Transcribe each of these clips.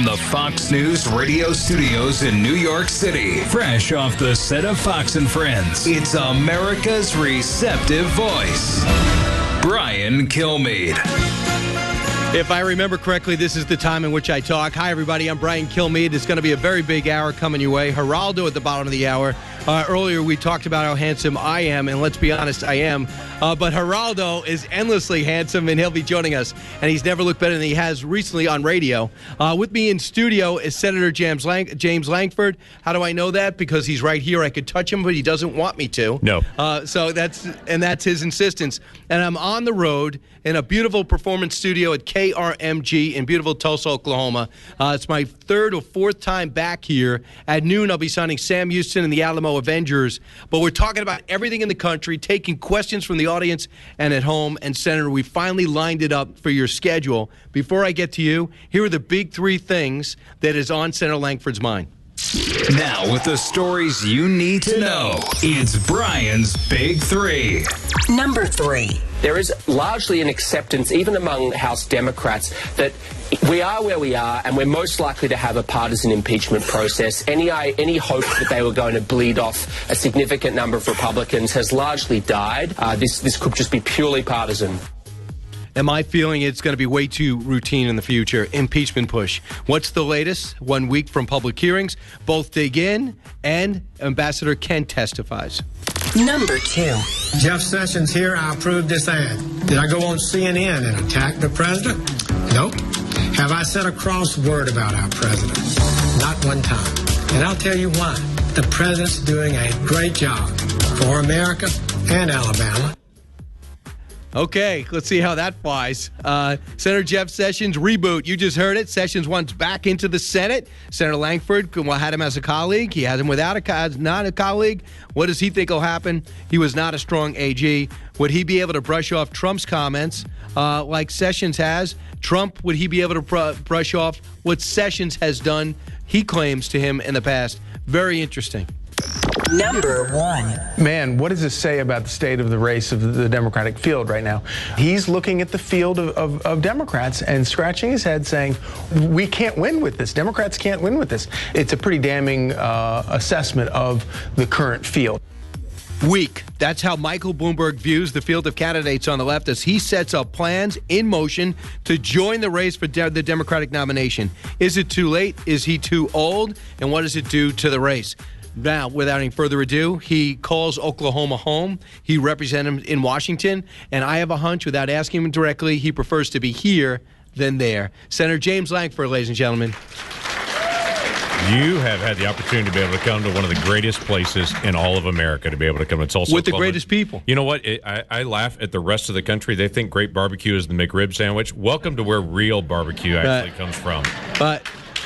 the Fox News radio studios in New York City, fresh off the set of Fox and Friends, it's America's receptive voice, Brian Kilmeade. If I remember correctly, this is the time in which I talk. Hi, everybody. I'm Brian Kilmeade. It's going to be a very big hour coming your way. Geraldo at the bottom of the hour. Earlier, we talked about how handsome I am, and let's be honest, I am. But Geraldo is endlessly handsome, and he'll be joining us. And he's never looked better than he has recently on radio. With me in studio is Senator James Lankford. How do I know that? Because he's right here. I could touch him, but he doesn't want me to. No. So that's his insistence. And I'm on the road in a beautiful performance studio at KRMG in beautiful Tulsa, Oklahoma. It's my third or fourth time back here. At noon, I'll be signing Sam Houston and the Alamo Avengers. But we're talking about everything in the country, taking questions from the audience and at home. And, Senator, we finally lined it up for your schedule. Before I get to you, here are the big three things that is on Senator Lankford's mind. Now, with the stories you need to know, it's Brian's Big Three. Number 3. There is largely an acceptance, even among House Democrats, that we are where we are, and we're most likely to have a partisan impeachment process. Any hope that they were going to bleed off a significant number of Republicans has largely died. This could just be purely partisan. Am I feeling it's going to be way too routine in the future? Impeachment push. What's the latest? 1 week from public hearings. Both dig in, and Ambassador Kent testifies. Number 2. Jeff Sessions here. I approved this ad. Did I go on CNN and attack the president? Nope. Have I said a cross word about our president? Not one time. And I'll tell you why. The president's doing a great job for America and Alabama. Okay, let's see how that flies. Senator Jeff Sessions, reboot. You just heard it. Sessions wants back into the Senate. Senator Lankford had him as a colleague. He had him not a colleague. What does he think will happen? He was not a strong AG. Would he be able to brush off Trump's comments like Sessions has? Trump, would he be able to brush off what Sessions has done, he claims, to him in the past? Very interesting. Number 1. Man, what does this say about the state of the race of the Democratic field right now? He's looking at the field of Democrats and scratching his head saying, we can't win with this. Democrats can't win with this. It's a pretty damning assessment of the current field. Weak. That's how Michael Bloomberg views the field of candidates on the left as he sets up plans in motion to join the race for the Democratic nomination. Is it too late? Is he too old? And what does it do to the race? Now, without any further ado, he calls Oklahoma home. He represents him in Washington. And I have a hunch, without asking him directly, he prefers to be here than there. Senator James Lankford, ladies and gentlemen. You have had the opportunity to be able to come to one of the greatest places in all of America, to be able to come to Tulsa, with the Oklahoma. greatest people. You know what? I laugh at the rest of the country. They think great barbecue is the McRib sandwich. Welcome to where real barbecue actually comes from.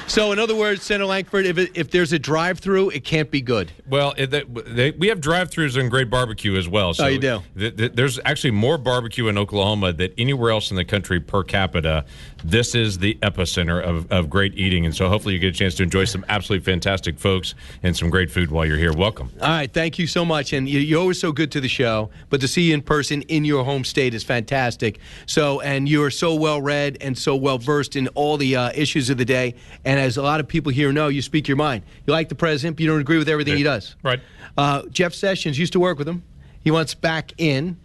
So, in other words, Senator Lankford, if there's a drive-through, it can't be good. Well, we have drive-thrus and great barbecue as well. So you do? There's actually more barbecue in Oklahoma than anywhere else in the country per capita. This is the epicenter of great eating, and so hopefully you get a chance to enjoy some absolutely fantastic folks and some great food while you're here. Welcome. All right, thank you so much, and you're always so good to the show, but to see you in person in your home state is fantastic. So, and you're so well-read and so well-versed in all the issues of the day, and as a lot of people here know, you speak your mind. You like the president, but you don't agree with everything he does. Right. Jeff Sessions used to work with him. He wants back in.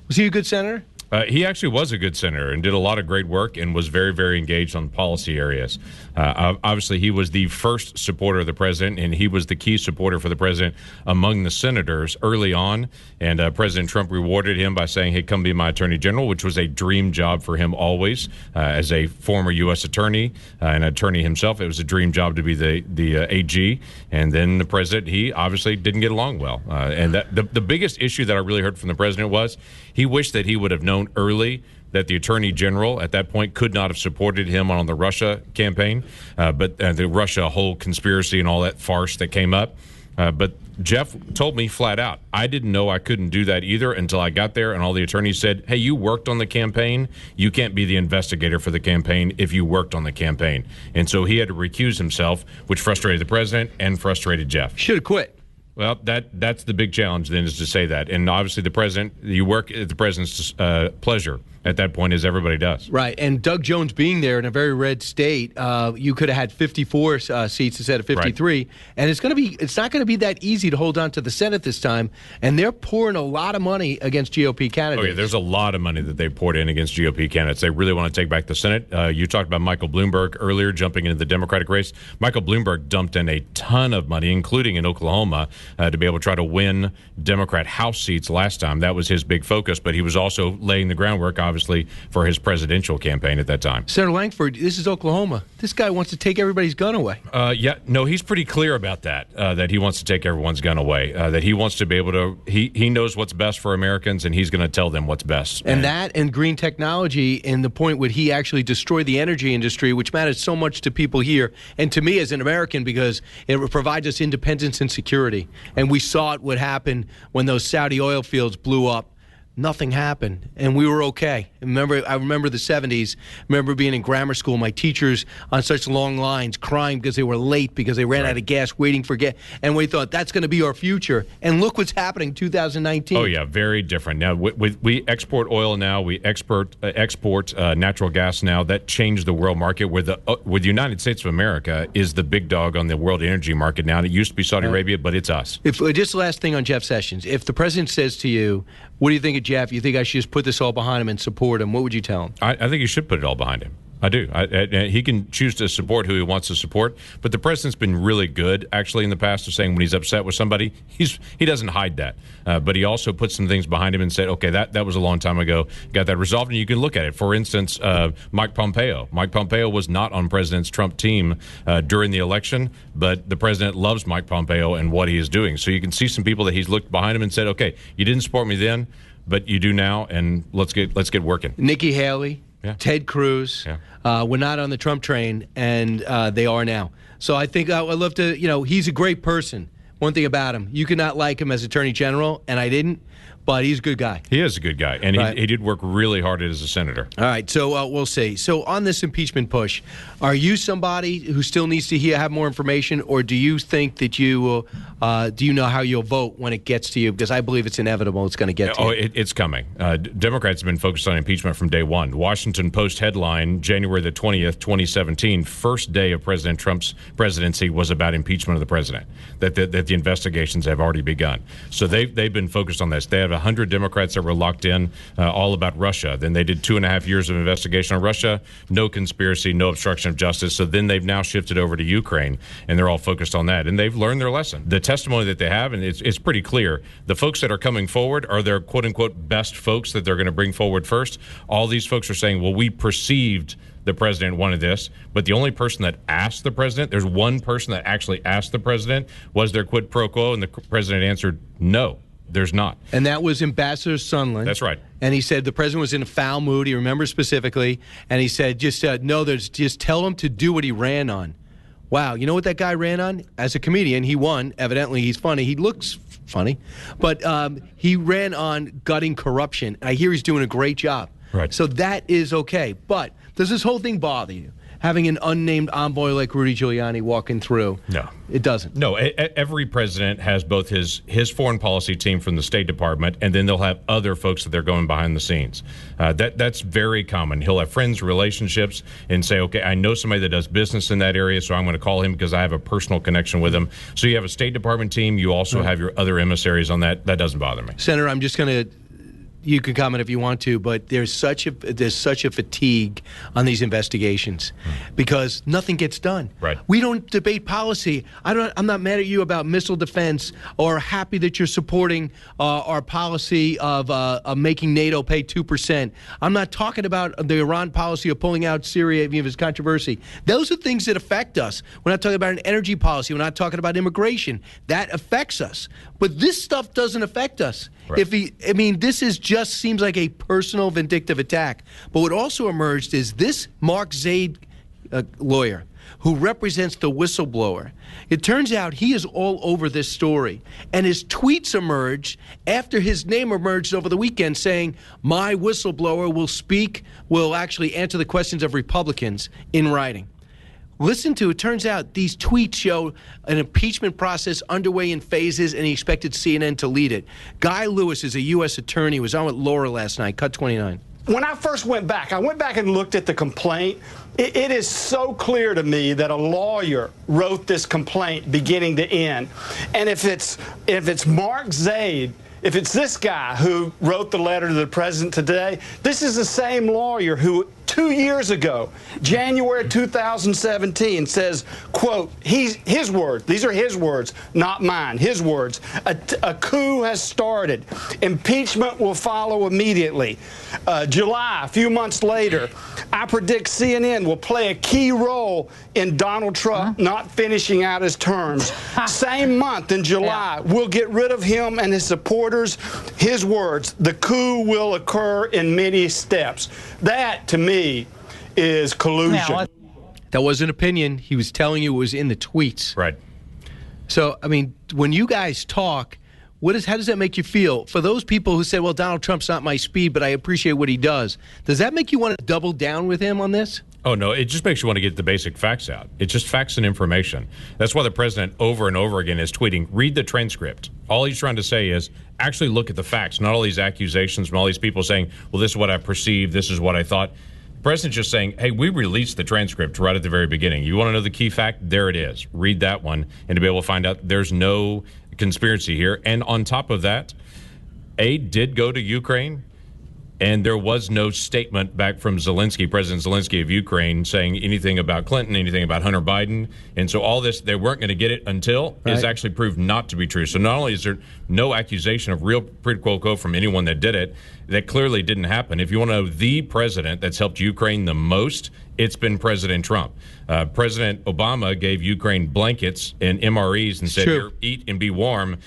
Was he a good senator? He actually was a good senator and did a lot of great work and was very, very engaged on policy areas. Obviously, he was the first supporter of the president, and he was the key supporter for the president among the senators early on. And President Trump rewarded him by saying, hey, come be my attorney general, which was a dream job for him always. As a former U.S. attorney and attorney himself, it was a dream job to be the AG. And then the president, he obviously didn't get along well. And the biggest issue that I really heard from the president was he wished that he would have known early that the attorney general at that point could not have supported him on the Russia campaign, but the Russia whole conspiracy and all that farce that came up. But Jeff told me flat out, I didn't know I couldn't do that either until I got there, and all the attorneys said, hey, you worked on the campaign. You can't be the investigator for the campaign if you worked on the campaign. And so he had to recuse himself, which frustrated the president and frustrated Jeff. Should have quit. Well, that's the big challenge then, is to say that. And obviously the president, you work at the president's pleasure. at that point, as everybody does. Right, and Doug Jones being there in a very red state, you could have had 54 seats instead of 53, right. And it's not going to be that easy to hold on to the Senate this time, and they're pouring a lot of money against GOP candidates. Oh, yeah, there's a lot of money that they poured in against GOP candidates. They really want to take back the Senate. You talked about Michael Bloomberg earlier jumping into the Democratic race. Michael Bloomberg dumped in a ton of money, including in Oklahoma, to be able to try to win Democrat House seats last time. That was his big focus, but he was also laying the groundwork, obviously, for his presidential campaign at that time. Senator Lankford, this is Oklahoma. This guy wants to take everybody's gun away. He's pretty clear about that, that he wants to take everyone's gun away, that he wants to be able to, he knows what's best for Americans, and he's going to tell them what's best. And that and green technology, and the point would he actually destroy the energy industry, which matters so much to people here, and to me as an American, because it provides us independence and security. And we saw it would happen when those Saudi oil fields blew up. Nothing happened, and we were okay. I remember the 70s. I remember being in grammar school, my teachers on such long lines crying because they were late because they ran out of gas, waiting for gas. And we thought, that's going to be our future. And look what's happening in 2019. Oh, yeah, very different. Now, we export oil now. We export natural gas now. That changed the world market, where the United States of America is the big dog on the world energy market now. And it used to be Saudi Arabia, but it's us. Just the last thing on Jeff Sessions. If the president says to you, what do you think of Jeff? You think I should just put this all behind him and support him? What would you tell him? I think you should put it all behind him. I do. He can choose to support who he wants to support, but the president's been really good, actually, in the past of saying when he's upset with somebody, he doesn't hide that. But he also put some things behind him and said, okay, that was a long time ago, got that resolved, and you can look at it. For instance, Mike Pompeo. Mike Pompeo was not on President Trump's team during the election, but the president loves Mike Pompeo and what he is doing. So you can see some people that he's looked behind him and said, okay, you didn't support me then, but you do now, and let's get working. Nikki Haley. Yeah. Ted Cruz, were not on the Trump train, and they are now. So I think I'd love to, he's a great person. One thing about him, you could not like him as Attorney General, and I didn't, but he's a good guy. He is a good guy, and he did work really hard as a senator. All right, so we'll see. So on this impeachment push, are you somebody who still needs to have more information, or do you think that you will, do you know how you'll vote when it gets to you? Because I believe it's inevitable it's going to get to you. It's coming. Democrats have been focused on impeachment from day one. Washington Post headline, January the 20th, 2017, first day of President Trump's presidency was about impeachment of the president, that the investigations have already begun. So they've been focused on this. They have 100 Democrats that were locked in all about Russia. Then they did 2.5 years of investigation on Russia, no conspiracy, no obstruction of justice. So then they've now shifted over to Ukraine, and they're all focused on that. And they've learned their lesson. The testimony that they have, and it's pretty clear, the folks that are coming forward are their quote-unquote best folks that they're going to bring forward first. All these folks are saying, well, we perceived the president wanted this, but the only person that asked the president, there's one person that actually asked the president, was there quid pro quo, and the president answered no. There's not. And that was Ambassador Sondland. That's right. And he said the president was in a foul mood. He remembers specifically. And he said, just tell him to do what he ran on. Wow. You know what that guy ran on? As a comedian, he won. Evidently, he's funny. He looks funny. But he ran on gutting corruption. I hear he's doing a great job. Right. So that is okay. But does this whole thing bother you? Having an unnamed envoy like Rudy Giuliani walking through? No. It doesn't? No. Every president has both his foreign policy team from the State Department, and then they'll have other folks that they're going behind the scenes. That's very common. He'll have friends, relationships, and say, okay, I know somebody that does business in that area, so I'm going to call him because I have a personal connection with him. So you have a State Department team. You also have your other emissaries on that. That doesn't bother me. Senator, I'm just going to... You can comment if you want to, but there's such a fatigue on these investigations because nothing gets done. Right. We don't debate policy. I'm not mad at you about missile defense or happy that you're supporting our policy of making NATO pay 2%. I'm not talking about the Iran policy of pulling out Syria if it's controversy. Those are things that affect us. We're not talking about an energy policy. We're not talking about immigration. That affects us. But this stuff doesn't affect us. Right. This is just seems like a personal vindictive attack. But what also emerged is this Mark Zaid lawyer who represents the whistleblower. It turns out he is all over this story. And his tweets emerged after his name emerged over the weekend saying, my whistleblower will actually answer the questions of Republicans in writing. Listen to it. Turns out these tweets show an impeachment process underway in phases, and he expected CNN to lead it. Guy Lewis is a U.S. attorney. He was on with Laura last night. Cut 29. when I first went back and looked at the complaint. It is so clear to me that a lawyer wrote this complaint beginning to end. And if it's Mark Zaid, if it's this guy who wrote the letter to the president today, this is the same lawyer who 2 years ago, January 2017, says, quote, his words, these are his words, not mine, his words, a coup has started. Impeachment will follow immediately. July, a few months later, I predict CNN will play a key role in Donald Trump not finishing out his terms. Same month in July, we'll get rid of him and his supporters. His words, the coup will occur in many steps. That, to me, is collusion. That was an opinion. He was telling you it was in the tweets. Right. So, I mean, when you guys talk, how does that make you feel? For those people who say, well, Donald Trump's not my speed, but I appreciate what he does that make you want to double down with him on this? Oh, no, it just makes you want to get the basic facts out. It's just facts and information. That's why the president over and over again is tweeting, read the transcript. All he's trying to say is actually look at the facts, not all these accusations from all these people saying, well, this is what I perceived, this is what I thought. The president's just saying, hey, we released the transcript right at the very beginning. You want to know the key fact? There it is. Read that one, and to be able to find out there's no conspiracy here. And on top of that, aid did go to Ukraine. And there was no statement back from Zelensky, President Zelensky of Ukraine, saying anything about Clinton, anything about Hunter Biden. And so all this, they weren't going to get it until is actually proved not to be true. So not only is there no accusation of real quid pro quo from anyone that did it, that clearly didn't happen. If you want to know the president that's helped Ukraine the most, it's been President Trump. President Obama gave Ukraine blankets and MREs and said, here, eat and be warm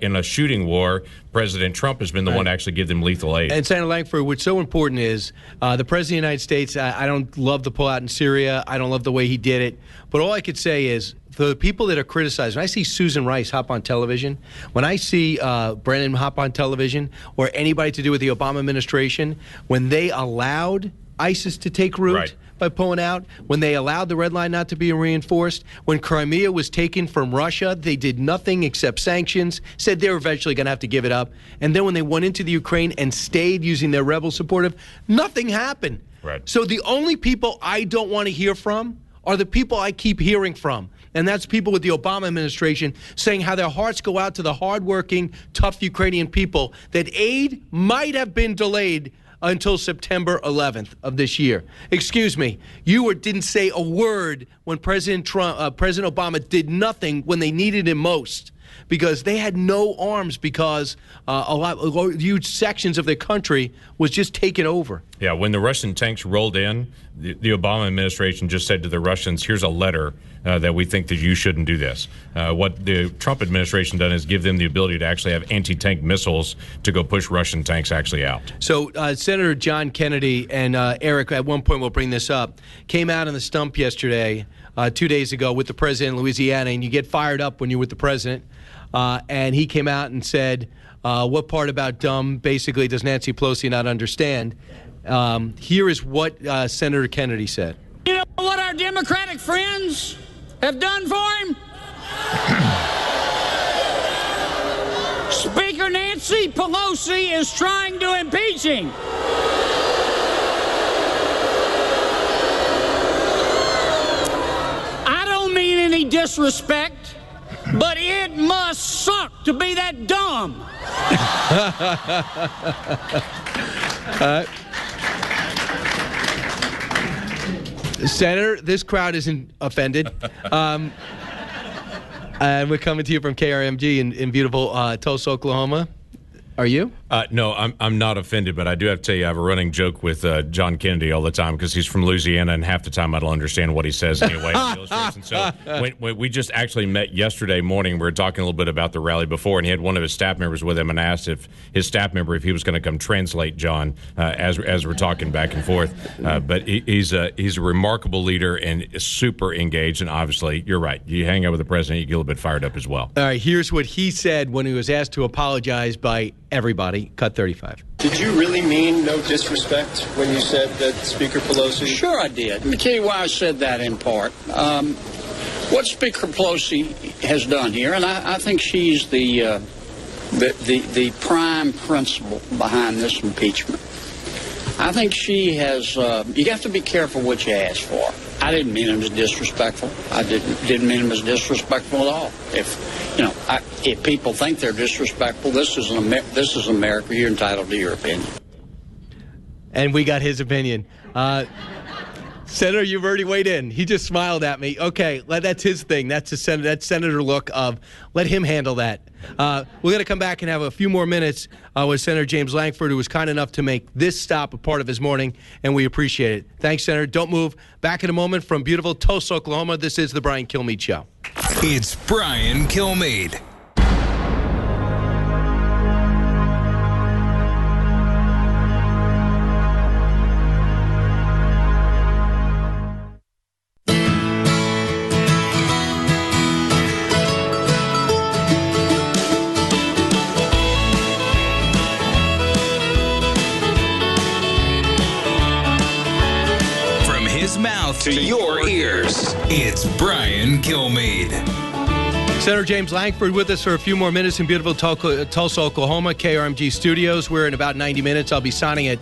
in a shooting war. President Trump has been the one to actually give them lethal aid. And Senator Lankford, what's so important is the President of the United States, I don't love the pullout in Syria. I don't love the way he did it. But all I could say is for the people that are criticized, when I see Susan Rice hop on television, when I see Brennan hop on television, or anybody to do with the Obama administration, when they allowed ISIS to take root by pulling out, when they allowed the red line not to be reinforced, when Crimea was taken from Russia, they did nothing except sanctions, said they were eventually going to have to give it up. And then when they went into the Ukraine and stayed using their rebel supportive, nothing happened. Right. So the only people I don't want to hear from are the people I keep hearing from. And that's people with the Obama administration saying how their hearts go out to the hardworking, tough Ukrainian people, that aid might have been delayed until September 11th of this year. Excuse me, you didn't say a word when President Obama did nothing when they needed him most, because they had no arms, because huge sections of their country was just taken over. Yeah, when the Russian tanks rolled in, the Obama administration just said to the Russians, here's a letter that we think that you shouldn't do this. What the Trump administration done is give them the ability to actually have anti-tank missiles to go push Russian tanks actually out. So Senator John Kennedy and Eric, at one point we'll bring this up, came out on the stump yesterday, 2 days ago, with the president in Louisiana, and you get fired up when you're with the president. And he came out and said, what part about dumb basically does Nancy Pelosi not understand? Here is what Senator Kennedy said. You know what our Democratic friends have done for him? Speaker Nancy Pelosi is trying to impeach him. I don't mean any disrespect, but it must suck to be that dumb. Senator, this crowd isn't offended. And we're coming to you from KRMG in beautiful Tulsa, Oklahoma. Are you? No, I'm not offended, but I do have to tell you, I have a running joke with John Kennedy all the time because he's from Louisiana, and half the time I don't understand what he says anyway. So when we just actually met yesterday morning. We were talking a little bit about the rally before, and he had one of his staff members with him and asked if his staff member, if he was going to come translate John as we're talking back and forth. But he's a remarkable leader and super engaged, and obviously, you're right. You hang out with the president, you get a little bit fired up as well. All right, here's what he said when he was asked to apologize by everybody. Cut 35. Did you really mean no disrespect when you said that Speaker Pelosi? Sure I did. Let me tell you why I said that in part. What Speaker Pelosi has done here, and I think she's the prime principle behind this impeachment. I think she has, you have to be careful what you ask for. I didn't mean him as disrespectful. I didn't mean him as disrespectful at all. If people think they're disrespectful, this is America. You're entitled to your opinion. And we got his opinion. Senator, you've already weighed in. He just smiled at me. Okay, that's his thing. That's Senator look of let him handle that. We're going to come back and have a few more minutes with Senator James Lankford, who was kind enough to make this stop a part of his morning, and we appreciate it. Thanks, Senator. Don't move. Back in a moment from beautiful Tulsa, Oklahoma. This is the Brian Kilmeade Show. It's Brian Kilmeade. Mouth to your ears. It's Brian Kilmeade. Senator James Lankford with us for a few more minutes in beautiful Tulsa, Oklahoma, KRMG Studios. We're in about 90 minutes. I'll be signing at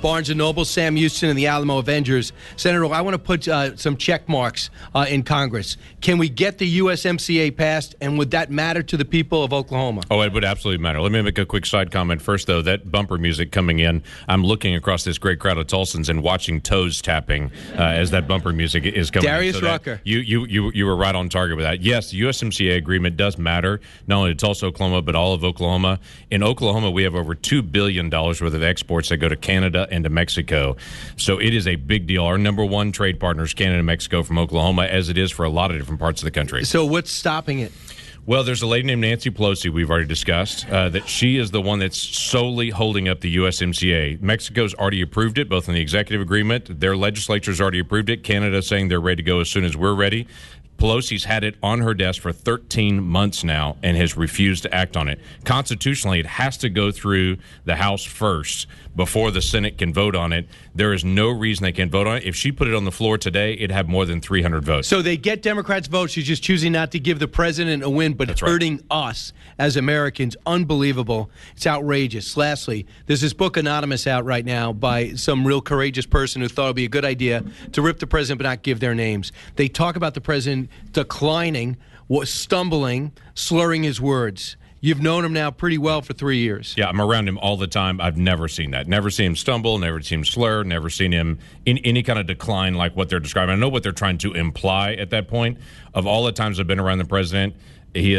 Barnes & Noble, Sam Houston, and the Alamo Avengers. Senator, I want to put some check marks in Congress. Can we get the USMCA passed, and would that matter to the people of Oklahoma? Oh, it would absolutely matter. Let me make a quick side comment first, though. That bumper music coming in, I'm looking across this great crowd of Tulsans and watching toes tapping as that bumper music is coming Darius in. So Rucker. You were right on target with that. Yes, the USMCA agreement does matter, not only to Tulsa, Oklahoma, but all of Oklahoma. In Oklahoma, we have over $2 billion worth of exports that go to Canada and to Mexico. So it is a big deal. Our number one trade partners, Canada and Mexico, from Oklahoma, as it is for a lot of different parts of the country. So what's stopping it? Well, there's a lady named Nancy Pelosi we've already discussed, that she is the one that's solely holding up the USMCA. Mexico's already approved it, both in the executive agreement. Their legislature's already approved it. Canada saying they're ready to go as soon as we're ready. Pelosi's had it on her desk for 13 months now and has refused to act on it. Constitutionally, it has to go through the House first before the Senate can vote on it. There is no reason they can't vote on it. If she put it on the floor today, it'd have more than 300 votes. So they get Democrats' votes. She's just choosing not to give the president a win, but hurting us as Americans. Unbelievable. It's outrageous. Lastly, there's this book, Anonymous, out right now by some real courageous person who thought it would be a good idea to rip the president but not give their names. They talk about the president declining, stumbling, slurring his words. You've known him now pretty well for 3 years. Yeah, I'm around him all the time. I've never seen that. Never seen him stumble, never seen him slur, never seen him in any kind of decline like what they're describing. I know what they're trying to imply at that point. Of all the times I've been around the president,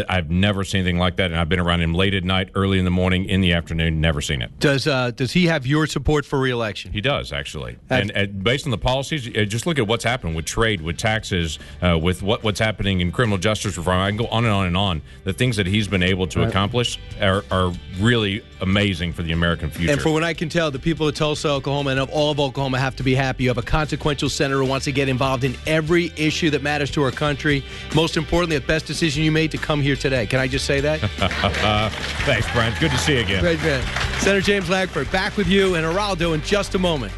I've never seen anything like that, and I've been around him late at night, early in the morning, in the afternoon, never seen it. Does he have your support for re-election? He does, actually. And based on the policies, just look at what's happened with trade, with taxes, with what's happening in criminal justice reform. I can go on and on and on. The things that he's been able to accomplish are really amazing for the American future. And for what I can tell, the people of Tulsa, Oklahoma, and of all of Oklahoma have to be happy. You have a consequential senator who wants to get involved in every issue that matters to our country. Most importantly, the best decision you made to come here today. Can I just say that? Thanks, Brian. Good to see you again. Great man. Senator James Lankford, back with you and Geraldo in just a moment.